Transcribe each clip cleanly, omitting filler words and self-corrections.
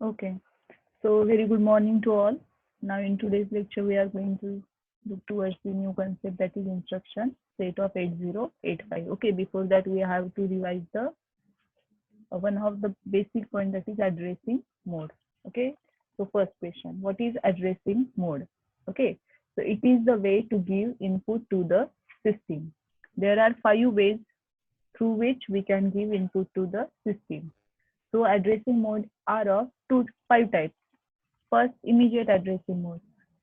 Okay, so very good morning to all. Now in today's lecture, we are going to look towards the new concept, that is instruction set of 8085. Okay, before that we have to revise the one of the basic point, that is addressing mode. Okay, so first question, what is addressing mode? Okay, so it is the way to give input to the system. There are 5 ways through which we can give input to the system. So addressing mode are of 5 types. First, immediate addressing mode.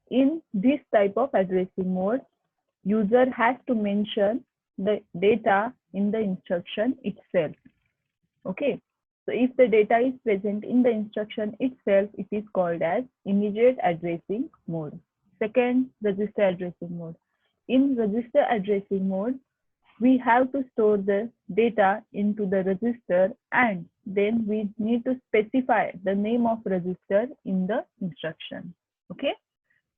In this type of addressing mode, user has to mention the data in the instruction itself. Okay, so if the data is present in the instruction itself, it is called as immediate addressing mode. Second, register addressing mode. In register addressing mode, we have to store the data into the register, and then we need to specify the name of register in the instruction. Okay,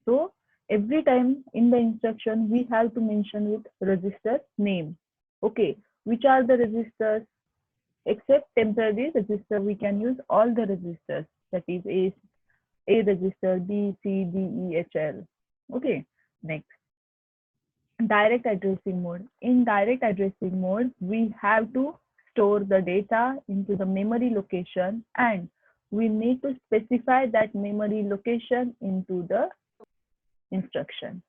so every time in the instruction we have to mention with register name. Okay, which are the registers? Except temporary register, we can use all the registers, that is A register, B, C, D, E, H, L. Okay, next, direct addressing mode. In direct addressing mode, we have to store the data into the memory location, and we need to specify that memory location into the instruction.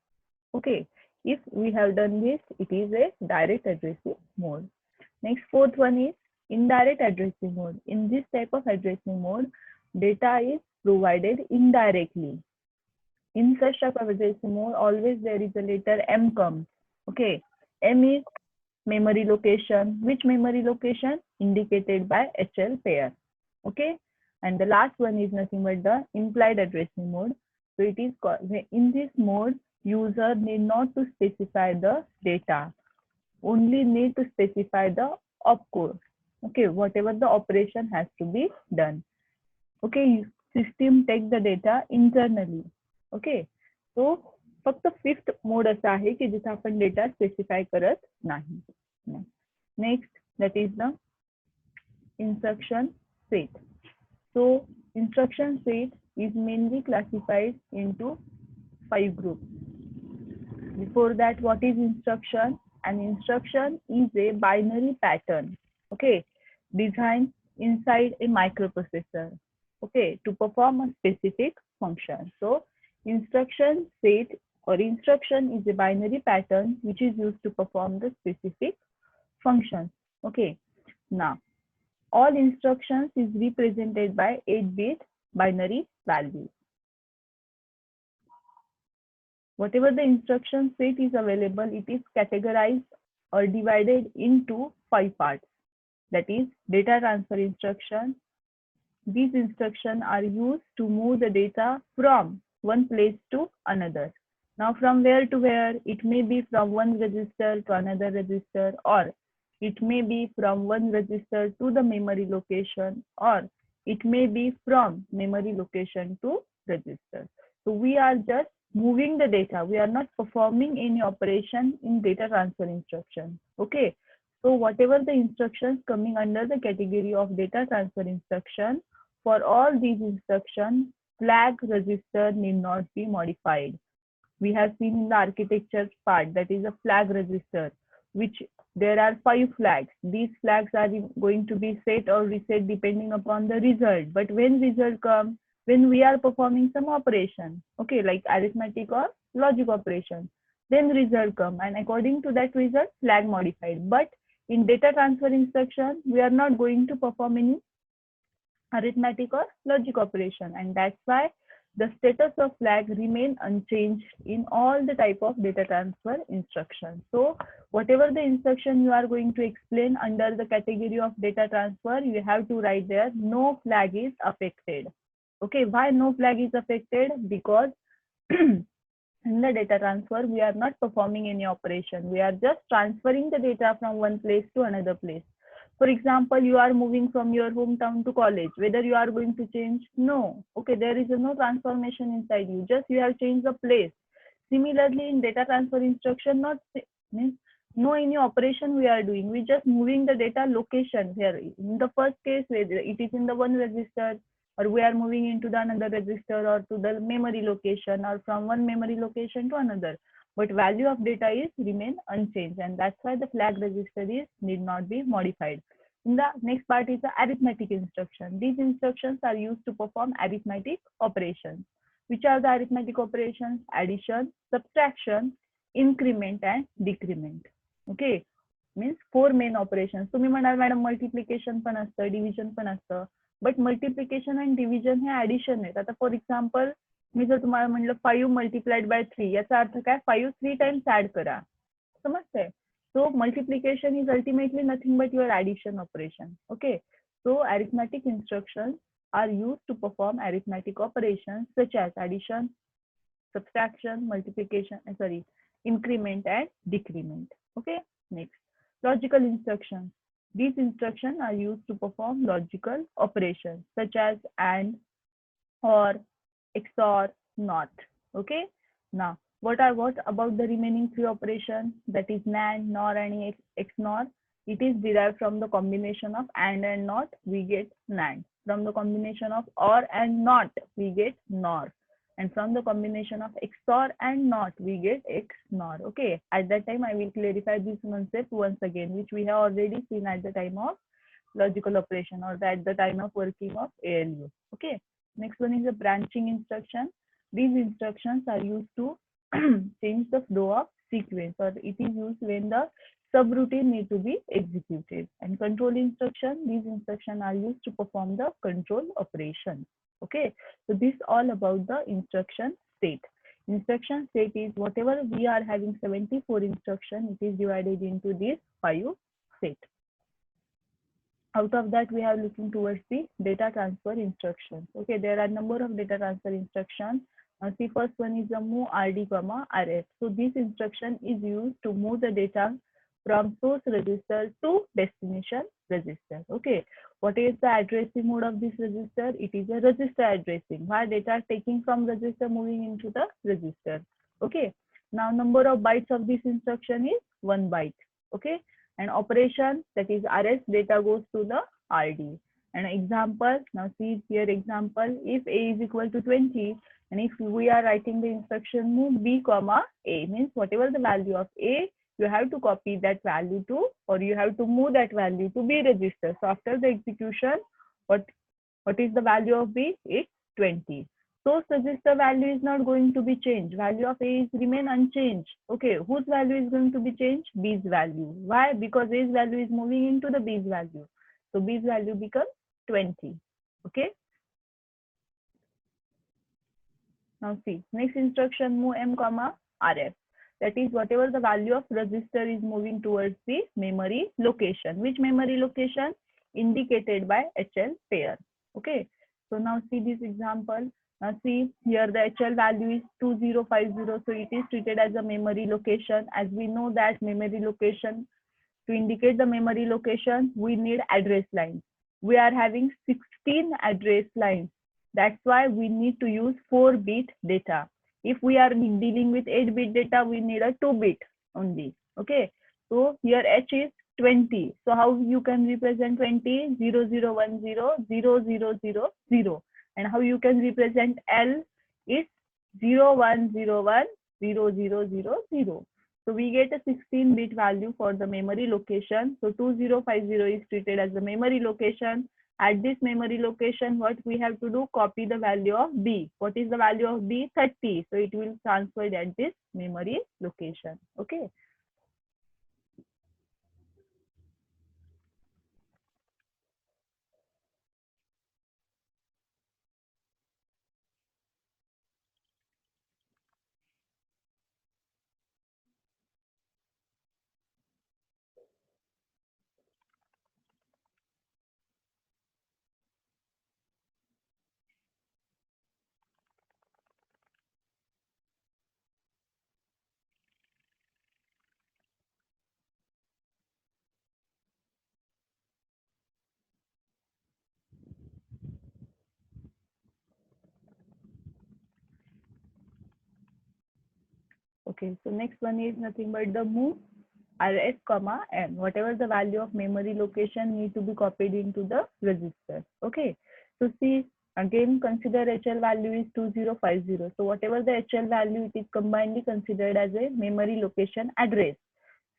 Okay, if we have done this, it is a direct addressing mode. Next, fourth one is indirect addressing mode. In this type of addressing mode, data is provided indirectly. In such type of addressing mode, always there is a letter M comes. Okay, M is memory location. Which memory location? Indicated by HL pair. Okay, and the last one is nothing but the implied addressing mode. So it is called, in this mode, user need not to specify the data, only need to specify the opcode. Okay, whatever the operation has to be done. Okay, system take the data internally. Okay, so फक्त fifth mode असा आहे की जिथे आपण data specify करत नाही. Next, that is the instruction set. So instruction set is mainly classified into 5 groups. Before that, what is instruction? An instruction is a binary pattern, okay, designed inside a microprocessor, okay, to perform a specific function. So instruction set or instruction is a binary pattern which is used to perform the specific function. Okay, now all instructions is represented by 8-bit binary values. Whatever the instruction set is available, it is categorized or divided into 5 parts. That is data transfer instruction. These instructions are used to move the data from one place to another. Now from where to where? It may be from one register to another register, or it may be from one register to the memory location, or it may be from memory location to register. So we are just moving the data. We are not performing any operation in data transfer instruction. Okay, so whatever the instructions coming under the category of data transfer instruction, for all these instructions, flag register need not be modified. We have seen in the architecture part, that is a flag register, which there are 5 flags. These flags are going to be set or reset depending upon the result. But when result comes, when we are performing some operation, okay, like arithmetic or logic operation, then result come, and according to that result, flag modified. But in data transfer instruction, we are not going to perform any arithmetic or logic operation, and that's why the status of flag remain unchanged in all the type of data transfer instructions. So whatever the instruction you are going to explain under the category of data transfer, you have to write there no flag is affected. Okay, why no flag is affected? Because in the data transfer, we are not performing any operation. We are just transferring the data from one place to another place. For example, you are moving from your hometown to college. Whether you are going to change? No. Okay, there is no transformation inside you. Just you have changed the place. Similarly, in data transfer instruction, not means No any operation we are doing. We just moving the data location here. In the first case, whether it is in the one register, or we are moving into the another register or to the memory location, or from one memory location to another. But value of data is remain unchanged, and that's why the flag register is need not be modified. In the next part is the arithmetic instruction. These instructions are used to perform arithmetic operations. Which are the arithmetic operations? Addition, subtraction, increment, and decrement. Okay means four main operation. तुम्ही म्हणाल madam multiplication पण असतं, division पण असतं, but multiplication and division हे addition आहेत. आता for example मी जर तुम्हाला म्हणलं 5 मल्टिप्लाइड बाय 3, याचा अर्थ काय? 5 3 टाइम्स ऍड करा. समजतंय? So multiplication is ultimately nothing but your addition operation. Okay, so arithmetic instructions are used to perform arithmetic operations such as addition, subtraction, multiplication, increment and decrement. Okay, next, logical instructions. These instructions are used to perform logical operations such as AND, OR, XOR, NOT. Okay, now what about the remaining three operations, that is NAND, NOR and XNOR? It is derived from the combination of and NOT, we get NAND. From the combination of OR and NOT, we get NOR. And from the combination of XOR and NOT, we get XNOR. Okay, at that time I will clarify this concept once again, which we have already seen at the time of logical operation, or at the time of working of ALU. Okay, next one is the branching instruction. These instructions are used to change the flow of sequence, or it is used when the subroutine need to be executed. And control instruction, these instructions are used to perform the control operation. Okay, so this all about the instruction state. Instruction state is whatever we are having 74 instruction, it is divided into these 5 state. Out of that, we are looking towards the data transfer instructions. Okay, there are number of data transfer instructions. See, first one is the move RD, RF. So this instruction is used to move the data from source register to destination register. Okay, what is the addressing mode of this register? It is a register addressing, where data taking from register moving into the register. Okay, now number of bytes of this instruction is 1 byte. Okay, and operation, that is RS, data goes to the RD. And example, now see here example, if A is equal to 20, and if we are writing the instruction move B, A, means whatever the value of A, you have to copy that value to, or you have to move that value to B register. So after the execution, what is the value of B? It's 20. Source register value is not going to be changed. Value of A is remain unchanged. Okay, whose value is going to be changed? B's value. Why? Because A's value is moving into the B's value. So B's value becomes 20. Okay. Now see, next instruction, move M, RF. That is whatever the value of register is moving towards the memory location. Which memory location? Indicated by HL pair. Okay. So now see this example. Now see here the HL value is 2050. So it is treated as a memory location. As we know that memory location, to indicate the memory location, we need address lines. We are having 16 address lines. That's why we need to use 4-bit data. If we are dealing with 8-bit data, we need a 2-bit only. Okay. So here H is 20. So how you can represent 20? 0010 0000. And how you can represent L is 0101 0000. So we get a 16-bit value for the memory location. So 2050 is treated as the memory location. At this memory location, what we have to do? Copy the value of B. What is the value of B? 30. So it will transfer at this memory location. Okay. Okay, so next one is nothing but the move RS comma M. Whatever the value of memory location need to be copied into the register. Okay. So see, again consider HL value is 2050. So whatever the HL value, it is combinedly considered as a memory location address.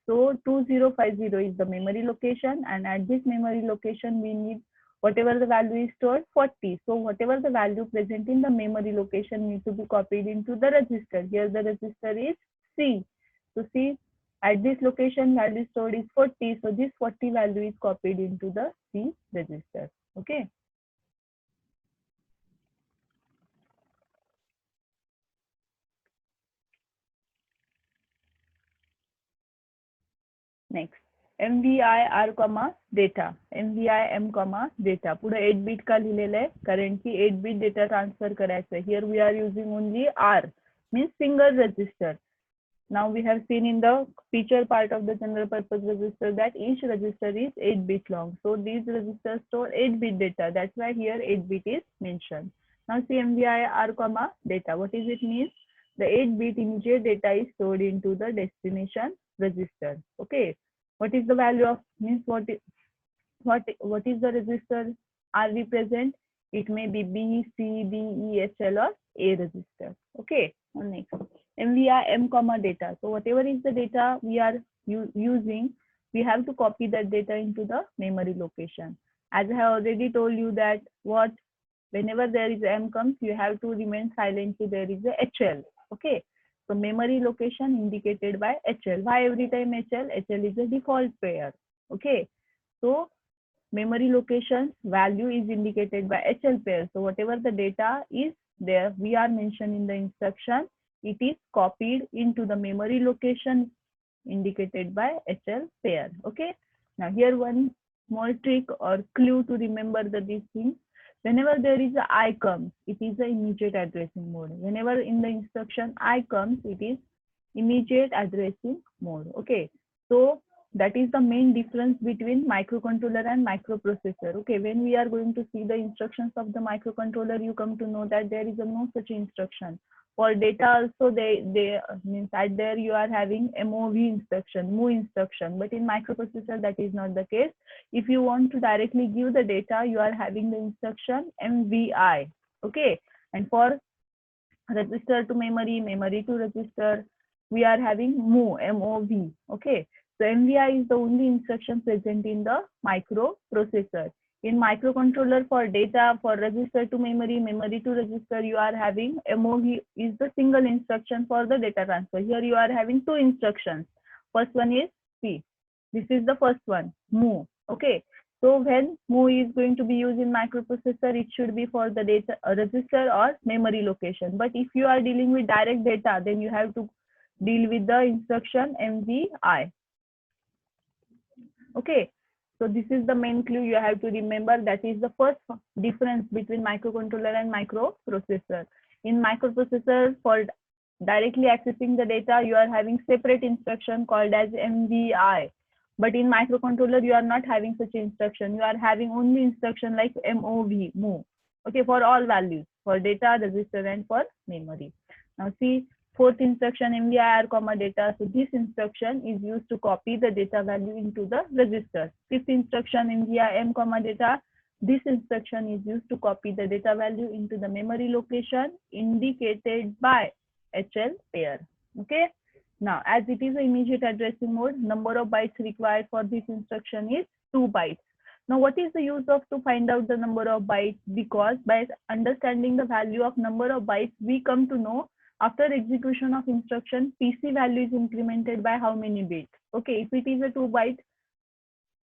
So 2050 is the memory location, and at this memory location we need whatever the value is stored 40. So whatever the value present in the memory location need to be copied into the register. Here the register is C. So see, at this location value stored is 40. So this 40 value is copied into the C register. Okay. Next, MVIR comma data, MVIM comma data. पुढे 8 bit का लिहिलेलं आहे, कारण की 8 bit data transfer करायचं. Here we are using only R, means single register. Now we have seen in the feature part of the general purpose register that each register is 8 bit long. So these registers store 8 bit data. That's why here 8 bit is mentioned. Now see MVIR comma data. What is it means? The 8 bit immediate data is stored into the destination register. Okay. What is the value of, means what is the register are we present? It may be B, C, D, E, H, L or A register. Okay. Next, MVIM comma data. So whatever is the data we are using, we have to copy that data into the memory location. As I have already told you that whenever there is M comes, you have to remain silently. There is a HL. Okay. So memory location indicated by HL. Why every time HL? HL is a default pair. Okay. So memory location value is indicated by HL pair. So whatever the data is there, we are mentioned in the instruction, it is copied into the memory location indicated by HL pair. Okay. Now here one small trick or clue to remember these things. Whenever there is a I comes, it is the immediate addressing mode. Whenever in the instruction I comes, it is immediate addressing mode. Okay. So that is the main difference between microcontroller and microprocessor. Okay, when we are going to see the instructions of the microcontroller, you come to know that there is no such instruction. For data also, they means at there you are having MOV instruction, move instruction, but in microprocessor that is not the case. If you want to directly give the data, you are having the instruction MVI. Okay, and for register to memory, memory to register, we are having move, MOV. Okay. So MVI is the only instruction present in the microprocessor. In microcontroller, for data, for register to memory, memory to register, you are having MOV is the single instruction for the data transfer. Here you are having two instructions. First one is C. This is the first one, move. Okay. So when move is going to be used in microprocessor, it should be for the data register or memory location. But if you are dealing with direct data, then you have to deal with the instruction MVI. Okay, so this is the main clue you have to remember. That is the first difference between microcontroller and microprocessor. In microprocessor, for directly accessing the data, you are having separate instruction called as MVI. But in microcontroller, you are not having such instruction. You are having only instruction like MOV, move. Okay, for all values, for data, register, and for memory. Now see, fourth instruction MVIR comma data. So this instruction is used to copy the data value into the register. Fifth instruction MVIM comma data. This instruction is used to copy the data value into the memory location indicated by HL pair. Okay. Now, as it is an immediate addressing mode, number of bytes required for this instruction is 2 bytes. Now, what is the use of to find out the number of bytes? Because by understanding the value of number of bytes, we come to know after execution of instruction, PC value is incremented by how many bits? Okay, if it is a 2 byte,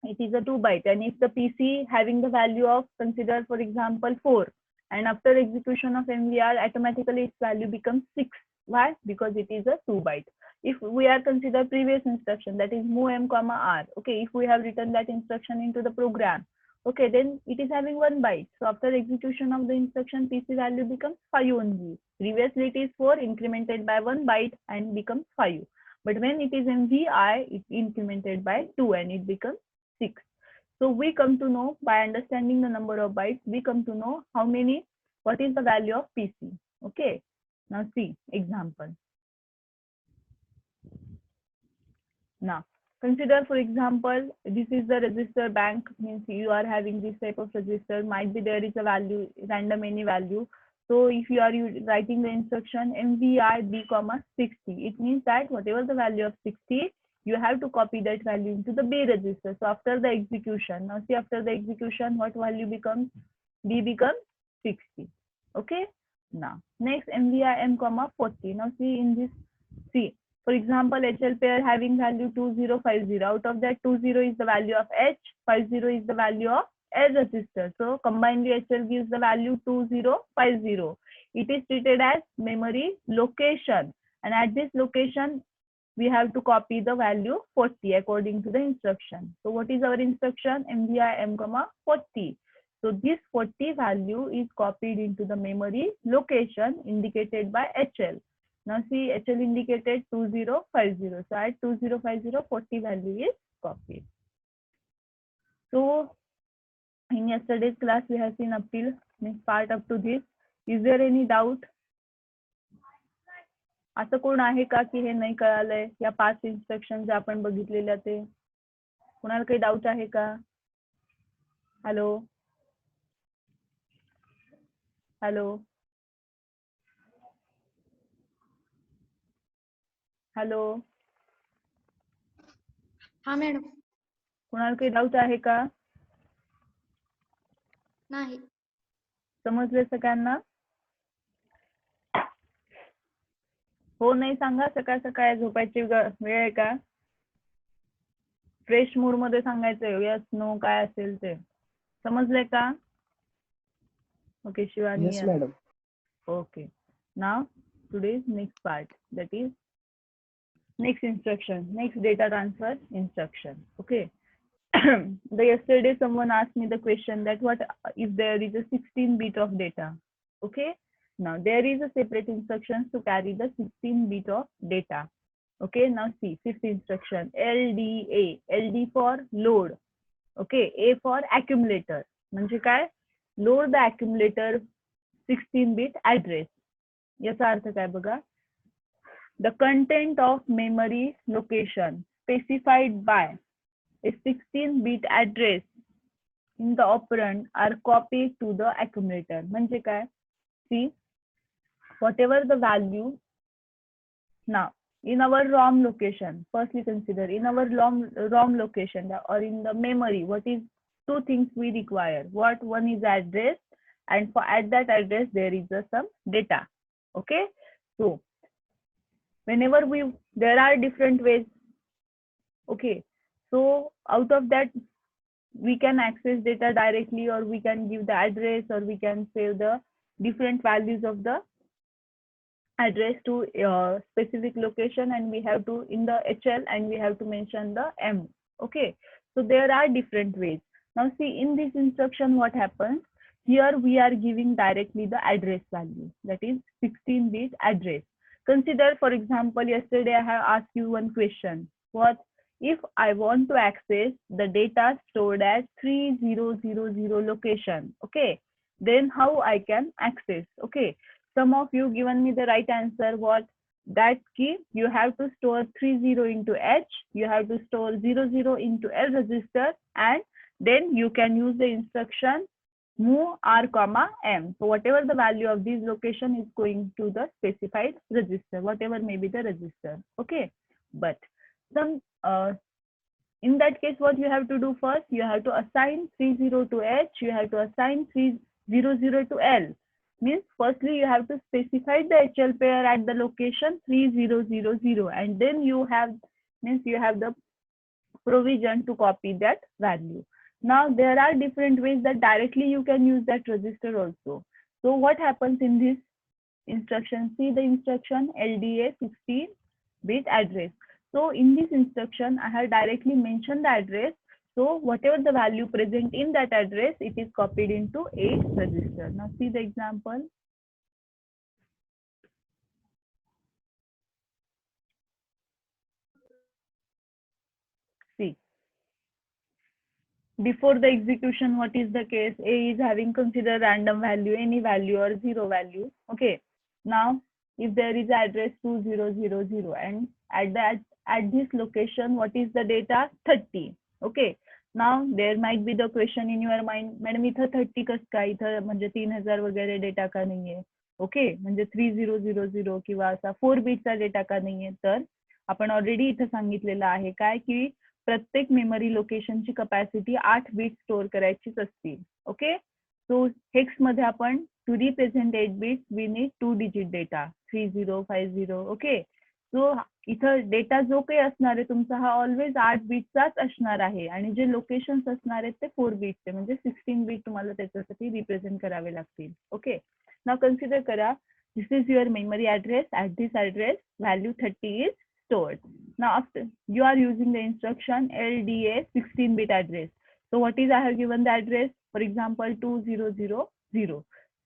it is a 2 byte. And if the PC having the value of, consider for example 4, and after execution of MVR, automatically its value becomes 6. Why? Because it is a 2 byte. If we are consider previous instruction, that is move M comma R. Okay, if we have written that instruction into the program, okay, then it is having 1 byte. So after execution of the instruction, PC value becomes 5 only. Previously it is 4 incremented by 1 byte and becomes 5. But when it is MVI, it incremented by 2 and it becomes 6. So we come to know, by understanding the number of bytes, we come to know what is the value of PC. Okay. Now see example. Now Consider, for example, this is the register bank, means you are having this type of register, might be there is a value, random any value. So if you are writing the instruction MVI B comma 60, it means that whatever the value of 60, you have to copy that value into the B register. So after the execution, now see after the execution, what value becomes? B becomes 60. Okay. Now next MVI M comma 40. Now see in this, see. For example, HL pair having value 2050. Out of that, 20 is the value of H, 50 is the value of L register. So combinedly, HL gives the value 2050. It is treated as memory location, and at this location, we have to copy the value 40 according to the instruction. So what is our instruction? MVI M comma 40. So this 40 value is copied into the memory location indicated by HL. Now see, HL indicated 2050. So at 2050, 40 value is copied. So in yesterday's class, we have seen up till this part up to this. Is there any doubt? असं कोण आहे का की हे नाही कळालंय या 5 instruction जे आपण बघितलेल्या ते? कोणाला काही डाऊट आहे का? Hello hello hello. हा मॅडम. कोणाला काही डाऊट आहे का? नाही. समजले सगळ्यांना? हो नाही सांगा. सकाळ सकाळ झोपायची वेळ आहे का? फ्रेश मूड मध्ये सांगायचं यस नो काय असेल ते. समजले का? Okay Shivani. Yes, madam. Okay. Now today's next part, that is next instruction, next data transfer instruction. Okay. Yesterday someone asked me the question that what if there is a 16-bit of data? Okay. Now there is a separate instructions to carry the 16-bit of data. Okay. Now see fifth instruction, LDA. LD for load. Okay. A for accumulator. म्हणजे काय? Load the accumulator 16-bit address. याचा अर्थ काय बघा? The content of memory location specified by a 16-bit address in the operand are copied to the accumulator. म्हणजे काय? See, whatever the value, now in our ROM location, firstly consider in our ROM location or in the memory, what is two things we require? What? One is address, and for at that address there is some data. Okay. So whenever there are different ways. Okay. So out of that we can access data directly, or we can give the address, or we can save the different values of the address to specific location, and we have to in the HL, and we have to mention the M. Okay. So there are different ways. Now see in this instruction what happens? Here we are giving directly the address value, that is 16-bit address. Consider, for example, yesterday I have asked you one question. What if I want to access the data stored at 3000 location? Okay, then how I can access? Okay, some of you given me the right answer. What? That key you have to store 30 into H, you have to store 00 into L register, and then you can use the instruction move R comma M. So whatever the value of this location is going to the specified register, whatever may be the register. Okay. But some in that case, what you have to do first, you have to assign 30 to H, you have to assign 300 to L. Means firstly you have to specify the HL pair at the location 3000, and then you have the provision to copy that value. Now there are different ways that directly you can use that register also. So what happens in this instruction? See the instruction LDA 16-bit address. So in this instruction, I have directly mentioned the address. So whatever the value present in that address, it is copied into a register. Now see the example. See. Before the execution, what is the case? A is having considered random value, any value or 0 value. Okay. Now, if there is address 2000, and at this location what is the data 30. Okay, now there might be the question in your mind, madam इथं 30 कसं काय, इथं म्हणजे 3000 वगैरे data का नाहीये. Okay, म्हणजे 3000 किंवा असा 4 बीटचा डेटा का नाहीये. तर आपण ऑलरेडी इथं सांगितलेलं आहे काय की प्रत्येक मेमरी लोकेशनची कपॅसिटी 8 बीट स्टोअर करायचीच असतील. ओके, सो हेक्स मध्ये आपण to represent 8 bit we need 2 digit data 3050. Okay, so इथं डेटा जो काही असणार आहे तुमचा हा ऑलवेज 8 बीटचाच असणार आहे आणि जे लोकेशन्स असणार आहेत ते 4 बीटचे म्हणजे 16 बीट तुम्हाला त्याच्यासाठी रिप्रेझेंट करावे लागतील. ओके, नाव कन्सिडर करा this is your memory address. At this address value 30 is stored. Now after you are using the instruction LDA 16-bit address. So what is I have given the address, for example 2000.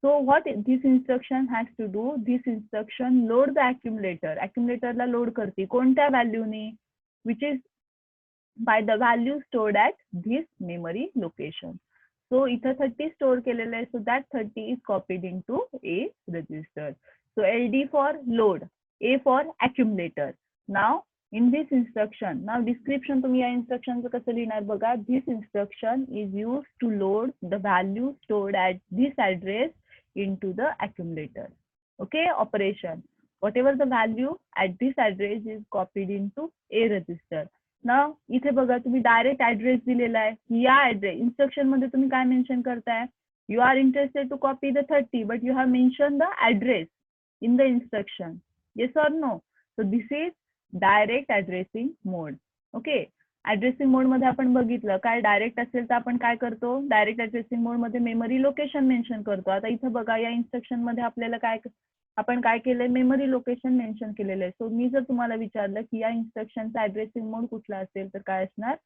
So what this instruction has to do, this instruction load the accumulator. Accumulator ला load करते कोणत्या value ने, which is by the value stored at this memory location. So इथं 30 store केलेलं आहे, so that 30 is copied into A register. So LD for load, A for accumulator. Now in this instruction, now description तुम्ही या instruction चं कसं लिहिणार बघा. This instruction is used to load the value stored at this address into the accumulator. Okay, operation. Whatever the value at this address is copied into A register. Now इथे बघा तुम्ही direct address दिलेला आहे. या address instruction मध्ये तुम्ही काय mention करताय, you are interested to copy the 30 but you have mentioned the address in the instruction. Yes or no? So this is direct addressing mode. Okay, addressing mode मध्ये आपण बघितलं काय डायरेक्ट असेल तर आपण काय करतो, डायरेक्ट ऍड्रेसिंग मोड मध्ये मेमरी लोकेशन मेन्शन करतो. आता इथं बघा या इन्स्ट्रक्शन मध्ये आपल्याला काय आपण काय केलंय, मेमरी लोकेशन मेन्शन केलेलं आहे. सो मी जर तुम्हाला विचारलं की या इन्स्ट्रक्शनचा ऍड्रेसिंग मोड कुठला असेल तर काय असणार,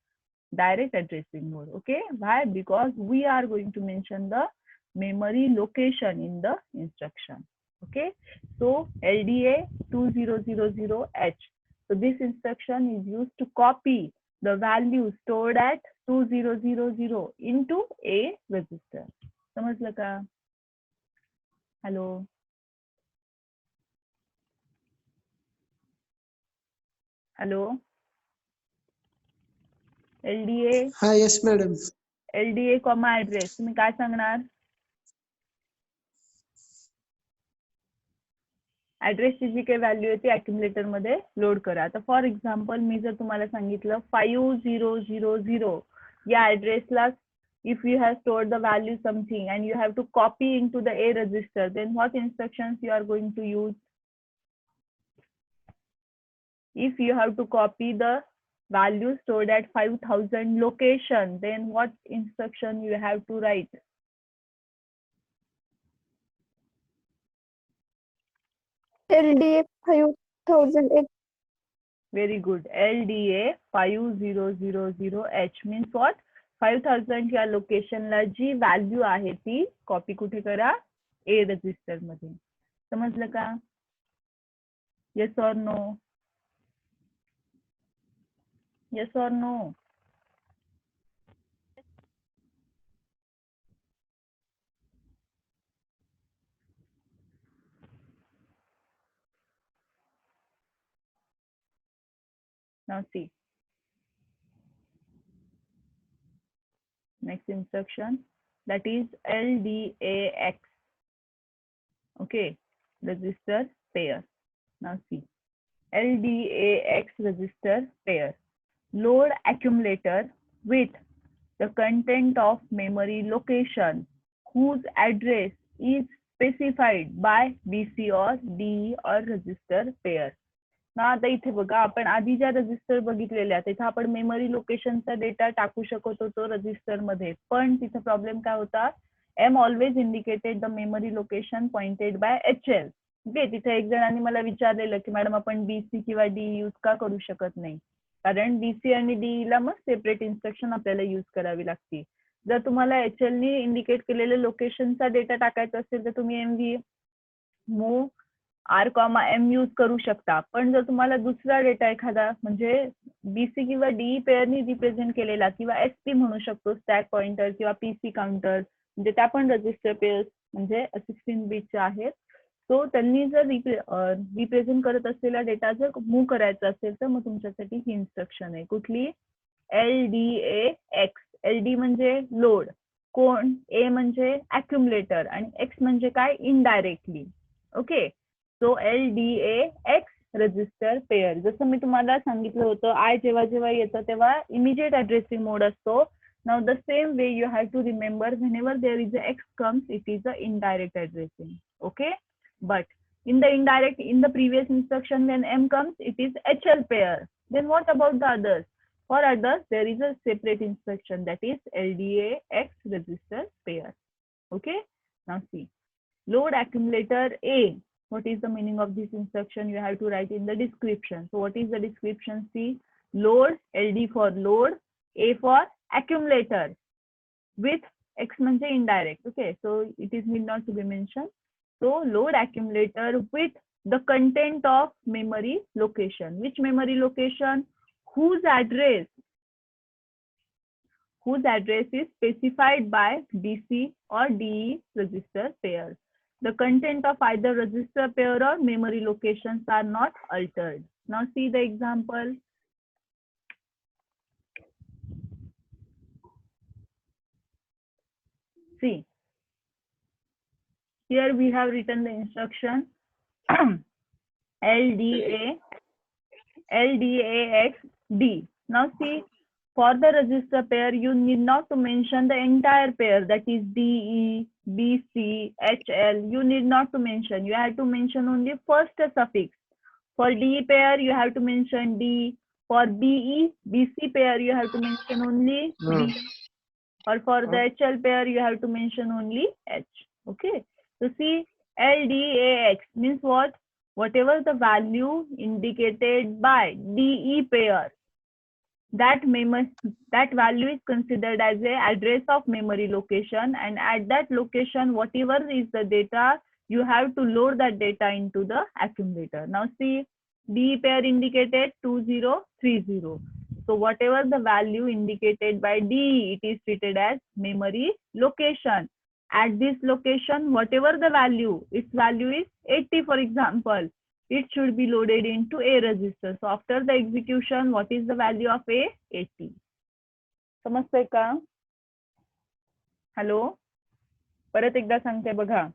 direct addressing mode. Okay, why, because we are going to mention the memory location in the instruction. Okay, so LDA 2000H. So this instruction is used to copy the value stored at 2000 into A register. समजलं का? Hello, hello, LDA. हा, yes madam. LDA comma address तुम्ही काय सांगणार, ऍड्रेसची जी काही value आहे ती अक्युमुलेटर मध्ये लोड करा. आता फॉर एक्झाम्पल मी जर तुम्हाला सांगितलं 5000 या ऍड्रेसला if you have stored the value something and you have to copy into the A register, then what instructions you are going to use? If you have to copy the value stored at 5000 location, then what instruction you have to write? LDA 5008. Very good. LDA 5000H means what? 5000 या लोकेशनला जी value आहे ती copy कुठे करा, A register मध्ये. समजलं का? Yes or no, yes or no. Now see. Next instruction, that is LDAX. Okay, register pair. Now see, LDAX register pair. Load accumulator with the content of memory location whose address is specified by BC or DE or register pair. ना आता इथे बघा आपण आधी ज्या register बघितलेल्या तिथे आपण memory लोकेशनचा data टाकू शकत होतो रजिस्टर मध्ये, पण तिथे प्रॉब्लेम काय होता, M always indicated the memory location pointed bye HL. Okay, तिथे एक जणांनी मला विचारलेलं की मॅडम आपण BC किंवा DE यूज का करू शकत नाही, कारण BC आणि DE ला मग सेपरेट इन्स्ट्रक्शन आपल्याला यूज करावी लागते. जर तुम्हाला HL ने इंडिकेट केलेलं लोकेशनचा डेटा टाकायचा असेल तर तुम्ही MV मूव R,M यूज करू शकता. पण जर तुम्हाला दुसरा डेटा एखादा म्हणजे BC किंवा DE पेअरनी रिप्रेझेंट केलेला किंवा SP म्हणू शकतो, स्टॅक पॉइंटर किंवा PC काउंटर, म्हणजे त्या पण रजिस्टर पेअर्स म्हणजे 16 बीटच्या आहेत. सो त्यांनी जर रिप्रेझेंट करत असलेला डेटा जर मूव्ह करायचा असेल तर मग तुमच्यासाठी ही इन्स्ट्रक्शन आहे. कुठली? LDAX. LD म्हणजे लोड, कोण? A म्हणजे अक्युमुलेटर आणि X म्हणजे काय? इनडायरेक्टली. ओके, सो LDAX रजिस्टर पेअर. जसं मी तुम्हाला सांगितलं होतं, आय जेव्हा जेव्हा येतं तेव्हा इमिजिएट ॲड्रेसिंग मोड असतो. Now the same way you have to remember, whenever there is a X comes, it is a indirect addressing. Okay, but in the previous instruction when M comes, it is HL pair. Then what about the others? For others, there is a separate instruction, that is LDAX register pair. Okay, now see, load accumulator A. What is the meaning of this instruction? You have to write in the description. So what is the description? See, load, LD for load, A for accumulator, with X म्हणजे indirect. Okay, so it is need not to be mentioned. So load accumulator with the content of memory location. Which memory location? Whose address is specified by DC or DE register pair. The content of either register pair or memory locations are not altered. Now see the example. See, here we have written the instruction LDAXD. Now see, for the register pair, you need not to mention the entire pair, that is DE, BC, HL. You need not to mention. You have to mention only first suffix. For DE pair, you have to mention D. For BE, BC pair, you have to mention only D. Or for the HL pair, you have to mention only H. Okay. So see, LDAX means what? Whatever the value indicated by DE pair, that value is considered as a address of memory location, and at that location, whatever is the data, you have to load that data into the accumulator. Now see, DE pair indicated 2030. So whatever the value indicated by DE, it is treated as memory location. At this location, whatever the value, its value is 80, for example, it should be loaded into A register. So after the execution, what is the value of A? 80. समजतंय का? Hello, परत एकदा सांगते बघा.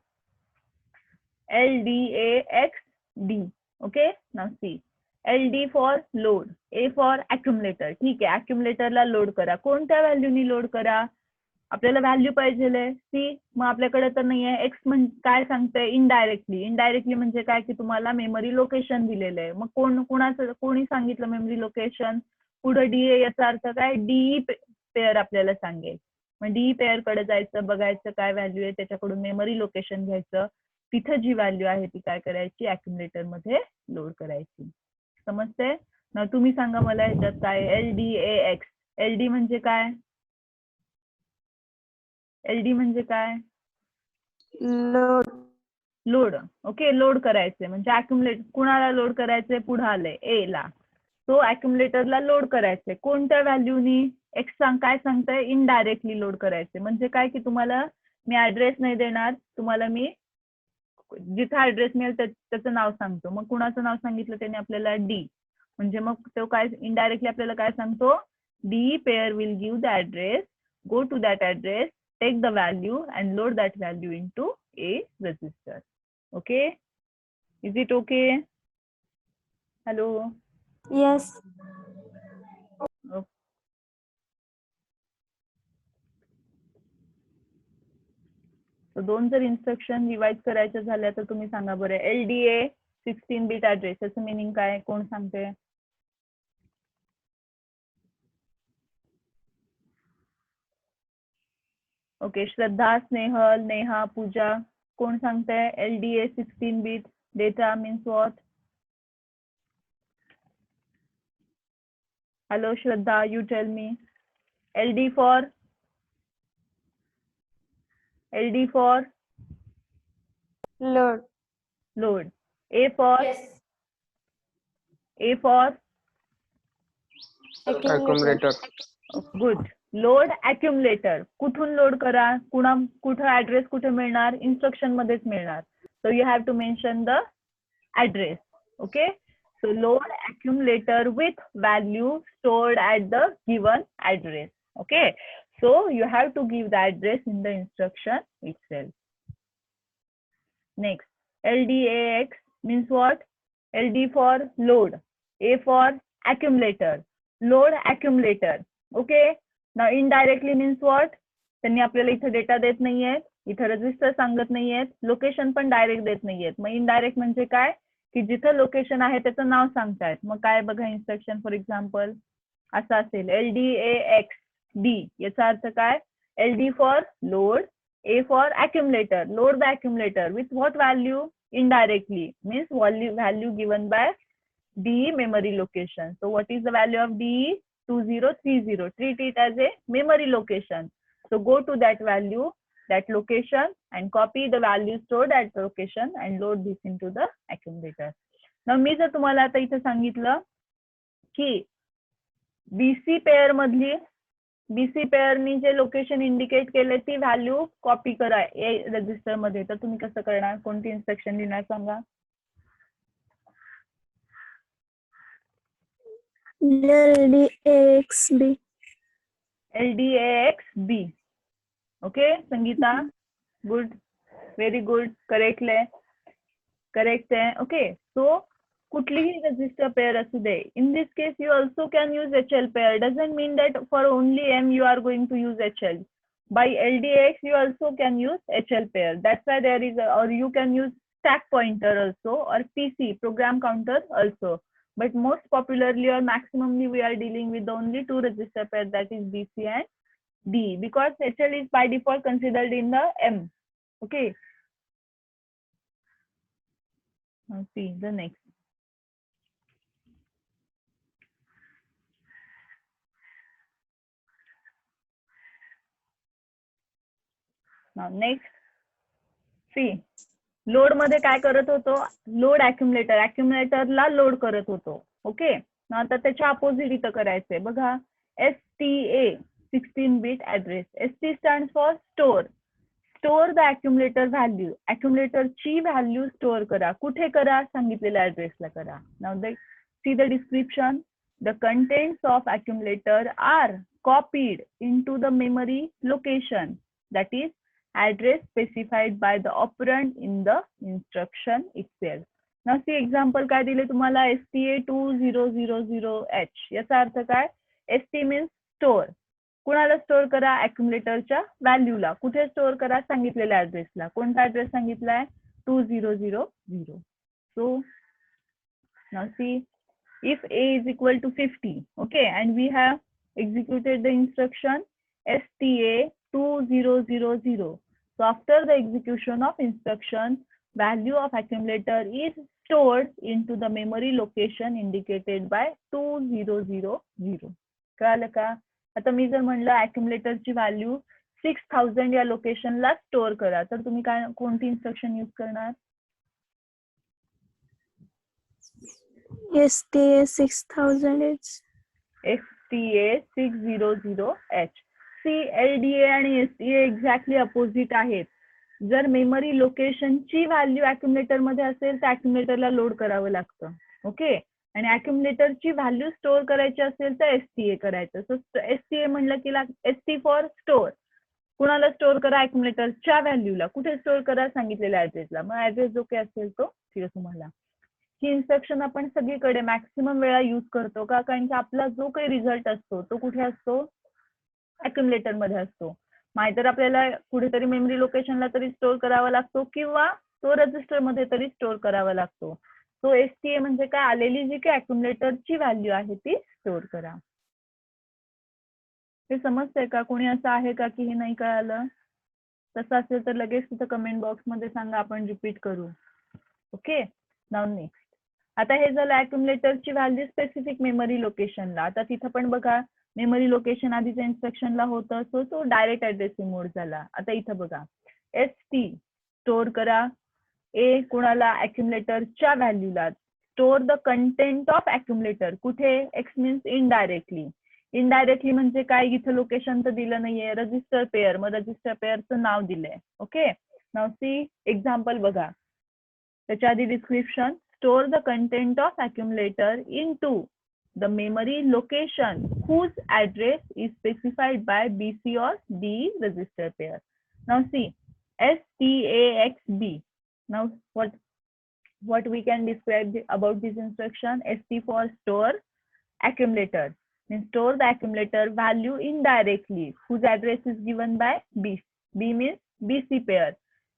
LDAXD. Okay, now see. LD for load, A for accumulator. ठीक आहे, accumulatorला load करा. कोणत्या व्हॅल्यूनी लोड करा? आपल्याला व्हॅल्यू पाहिजे. सी, मग आपल्याकडे तर नाही आहे. एक्स म्हणजे काय सांगतंय? इनडायरेक्टली. इनडायरेक्टली म्हणजे काय की तुम्हाला मेमरी लोकेशन दिलेलं आहे. मग कोणी सांगितलं मेमरी लोकेशन? पुढे DA, याचा अर्थ काय? DE पेअर आपल्याला सांगेल. मग DE पेअर कडे जायचं, बघायचं काय व्हॅल्यू आहे, त्याच्याकडून मेमरी लोकेशन घ्यायचं. तिथे जी व्हॅल्यू आहे ती काय करायची? अक्युमुलेटर मध्ये लोड करायची. समजते ना? तुम्ही सांगा मला ह्याच्यात काय? LDAX. LD म्हणजे काय? LD म्हणजे काय? लोड. ओके, लोड करायचे म्हणजे अक्युमुलेट. कुणाला लोड करायचंय? पुढे आलंय A ला. तो अक्युमुलेटरला लोड करायचंय. कोणत्या व्हॅल्यूनी? एक्स काय सांगताय? इनडायरेक्टली लोड करायचे. म्हणजे काय की तुम्हाला मी ऍड्रेस नाही देणार, तुम्हाला मी जिथं ऍड्रेस मिळेल त्याचं नाव सांगतो. मग कुणाचं नाव सांगितलं त्याने? आपल्याला D. म्हणजे मग तो काय इनडायरेक्टली आपल्याला काय सांगतो? DE pair will give the address, go to that address, take the value and load that value into A register. Okay, is it okay? Hello. Yes. Okay. So दोन जर इन्स्ट्रक्शन रिवाइज करायच्या झाल्या तर तुम्ही सांगा बरं. LDA 16-bit ऍड्रेस, याचं meaning काय? कोण सांगते? ओके, श्रद्धा, स्नेहल, नेहा, पूजा, कोण सांगताय? LDA 16-bit data means what? Hello, Shraddha, you tell me. LD for Load. load. A for? Yes. A for? Accumulator. Good. Load accumulator. कुठून लोड करा? कुठं ऍड्रेस कुठे मिळणार? इन्स्ट्रक्शन मध्येच मिळणार. So you have to mention the address. Okay. So load accumulator with value stored at the given address. Okay. So you have to give the address in the instruction itself. Next, LDAX means what? LD for load, A for accumulator, load accumulator. Okay. Now indirectly means what? त्यांनी आपल्याला इथे data देत नाहीये, इथे register सांगत नाहीयेत, location पण direct देत नाहीयेत. मग इनडायरेक्ट म्हणजे काय की जिथं लोकेशन आहे त्याचं नाव सांगतायत. मग काय बघा इन्स्ट्रक्शन फॉर एक्झाम्पल असं असेल LDAXD. याचा अर्थ काय? LD for load, A for accumulator, load the accumulator with what value? Indirectly means value given by D memory location. So what is the value of D? 2030. Treat it as a memory location. So go to that value, that location, and copy the value stored at the location and load this into the accumulator. Now मी जर तुम्हाला आता इथे सांगितलं की BC pair मधली BC पेअरनी जे location indicate केले ती value copy करा ए रजिस्टर मध्ये, तर तुम्ही कसं करणार? कोणती इन्स्ट्रक्शन लिहिणार सांगा? LDAXB. LDAXB. Okay Sangeeta, good, very good, correct आहे. ओके. सो कुठलीही रजिस्टर पेअर असू दे. In this case you also can use HL pair. Doesn't mean that for only M you are going to use HL. By LDAX you also can use HL pair. That's why there is or you can use stack pointer also or PC program counter also. But most popularly or maximally we are dealing with only two register pair, that is BC and D, because HL is by default considered in the M. Okay. Now see the next. Now next, see, load मध्ये काय करत होतो? Load अॅक्युमुलेटरला load करत होतो. Okay. आता त्याच्या opposite इथं करायचंय बघा. STA 16 bit address. ST stands for store. Store the accumulator value. अॅक्युमुलेटरची व्हॅल्यू स्टोअर करा. कुठे करा? सांगितलेल्या ऍड्रेसला करा. Now see the description. The contents of accumulator are copied into the memory location, that is address specified by the operand in the instruction itself. Now see example काय दिले तुम्हाला? STA 2000H. याचा अर्थ काय? ST means store. कुणाला store करा? अॅक्युमुलेटरच्या व्हॅल्यूला. कुठे store करा? सांगितलेल्या ऍड्रेसला. कोणता address सांगितलाय? 2000. So now see, if A is equal to 50, okay, and we have executed the instruction STA 2000. So after the execution of instruction, value of accumulator is stored into the memory location indicated by 2000. कळालं का? आता मी जर म्हणलं अॅक्युमुलेटरची value 6000 या लोकेशनला store करा, तर तुम्ही काय कोणती इन्स्ट्रक्शन यूज करणार? STA 6000H. STA 600H. सी LDA आणि STA एक्झॅक्टली अपोजिट आहेत. जर मेमरी लोकेशनची व्हॅल्यू अॅक्युमुलेटर मध्ये असेल तर अॅक्युमुलेटरला लोड करावं लागतं. ओके. आणि अॅक्युमुलेटरची व्हॅल्यू स्टोअर करायची असेल तर STA करायचं. सो STA म्हणलं की ST फॉर स्टोअर. कुणाला स्टोअर करा? अॅक्युमुलेटरच्या व्हॅल्यूला. कुठे स्टोअर करा? सांगितलेल्या ऍड्रेसला. मग ऍड्रेस जो काही असेल तो ठीक आहे तुम्हाला. ही इन्स्ट्रक्शन आपण सगळीकडे मॅक्सिमम वेळा यूज करतो का? कारण की आपला जो काही रिझल्ट असतो तो कुठे असतो? अॅक्युमुलेटर मध्ये असतो. नाहीतर आपल्याला कुठेतरी मेमरी लोकेशनला तरी स्टोअर करावा लागतो किंवा तो रजिस्टर मध्ये तरी स्टोअर करावा लागतो. सो STA म्हणजे काय? आलेली जी काही अॅक्युमुलेटरची व्हॅल्यू आहे ती स्टोअर करा. हे समजतंय का? कोणी असं आहे का की हे नाही कळालं? तसं असेल तर लगेच तिथं कमेंट बॉक्स मध्ये सांगा, आपण रिपीट करू. ओके. Now next. आता हे झालं अॅक्युमुलेटरची व्हॅल्यू स्पेसिफिक मेमरी लोकेशनला. आता तिथं पण बघा मेमरी लोकेशन आधीच्या इन्स्ट्रक्शनला होतं, सो तो डायरेक्ट ऍड्रेसिंग मोड झाला. आता इथं बघा ST स्टोअर करा. A कुणाला? अॅक्युमुलेटरच्या व्हॅल्यूला. Store the content of accumulator. कुठे? X means indirectly. इनडायरेक्टली म्हणजे काय? इथं लोकेशन तर दिलं नाहीये. Register pair. मग रजिस्टर पेअरचं नाव दिलंय. ओके. नाव सी एक्झाम्पल बघा. त्याच्या आधी description, store the content of accumulator into the memory location whose address is specified by BC or DE register pair. Now see, STAXB. Now what we can describe about this instruction? ST for store accumulator, means store the accumulator value indirectly whose address is given by B. B means BC pair.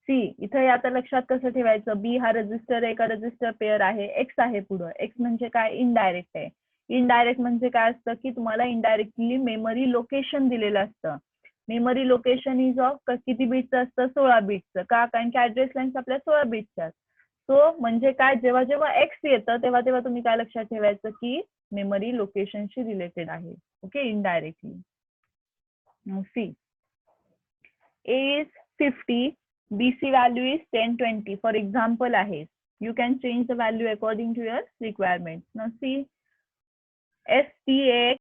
सी इथे आता लक्षात कसं ठेवायचं, B हा register आहे का register pair आहे, x आहे पुढं. एक्स म्हणजे काय, इनडायरेक्ट आहे. इनडायरेक्ट म्हणजे काय असतं की तुम्हाला इनडायरेक्टली मेमरी लोकेशन दिलेलं असतं. मेमरी लोकेशन इज ऑफ किती बीटचं असतं, 16 बीटचं. का, कारण की ऍड्रेस लाईन्स आपल्या 16 बीटच्या. सो म्हणजे काय, जेव्हा जेव्हा एक्स येतं तेव्हा तेव्हा तुम्ही काय लक्षात ठेवायचं की मेमरी लोकेशनशी रिलेटेड आहे. Okay, indirectly. See, A is 50, BC value is 1020. For example आहे, you can change the value according to your requirement. Now see, STAX